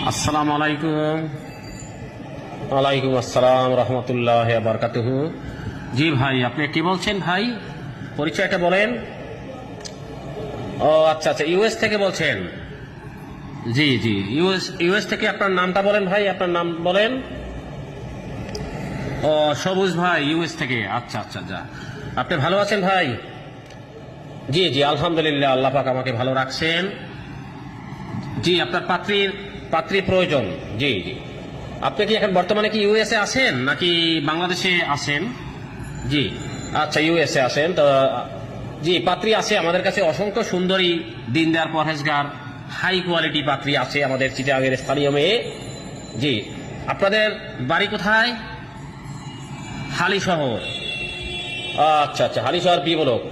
আসসালামু আলাইকুম। ওয়ালাইকুম আসসালাম রহমতুল্লাহ বারকাতুহু। জি ভাই, আপনি কি বলছেন ভাই? পরিচয়টা বলেন। ও আচ্ছা আচ্ছা, ইউএস থেকে বলছেন? জি জি, ইউএস থেকে আপনার নামটা বলেন ভাই, আপনার নাম বলেন। ও সবুজ ভাই, ইউএস থেকে। আচ্ছা আচ্ছা, যা আপনি ভালো আছেন ভাই? জি জি, আলহামদুলিল্লাহ, আল্লাহ পাক আমাকে ভালো রাখছেন। জি, আপনার পাত্রীর প্রয়োজন। জি জি, আপনি কি এখন বর্তমানে কি ইউএসএ আছেন নাকি বাংলাদেশে আছেন? জি আচ্ছা, ইউএসএ আছেন তো। জি, পাত্রী আছে আমাদের কাছে অসংখ্য সুন্দরী, দিনদার, পরহেজগার, হাই কোয়ালিটি পাত্রী আছে আমাদের চিটাগাংয়ের স্থানীয় মেয়ে। জি, আপনাদের বাড়ি কোথায়? হালিশহর। আচ্ছা আচ্ছা, হালিশহর বি ব্লক।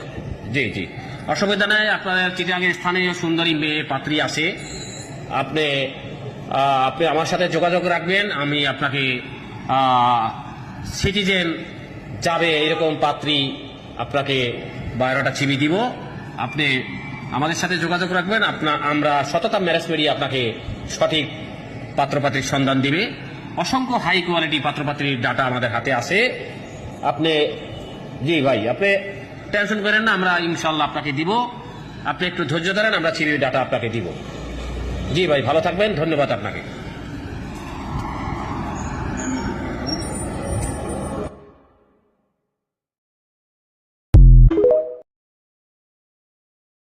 জি জি, অসুবিধা নেই, আপনাদের চিটাগাংয়ের স্থানীয় সুন্দরী মেয়ে পাত্রী আছে। আপনি আপনি আমার সাথে যোগাযোগ রাখবেন, আমি আপনাকে সিটিজেন যাবে এরকম পাত্রী আপনাকে বায়োডাটা চিবি দিব। আপনি আমাদের সাথে যোগাযোগ রাখবেন, আমরা সততা ম্যারেজ মিডিয়া আপনাকে সঠিক পাত্রপাত্রীর সন্ধান দিবে। অসংখ্য হাই কোয়ালিটি পাত্রপাত্রীর ডাটা আমাদের হাতে আছে। আপনি জি ভাই, আপনি টেনশন করেন না, আমরা ইনশাল্লাহ আপনাকে দিব। আপনি একটু ধৈর্য ধরেন, আমরা চিবি ডাটা আপনাকে দিব। জি ভাই, ভালো থাকবেন, ধন্যবাদ আপনাকে।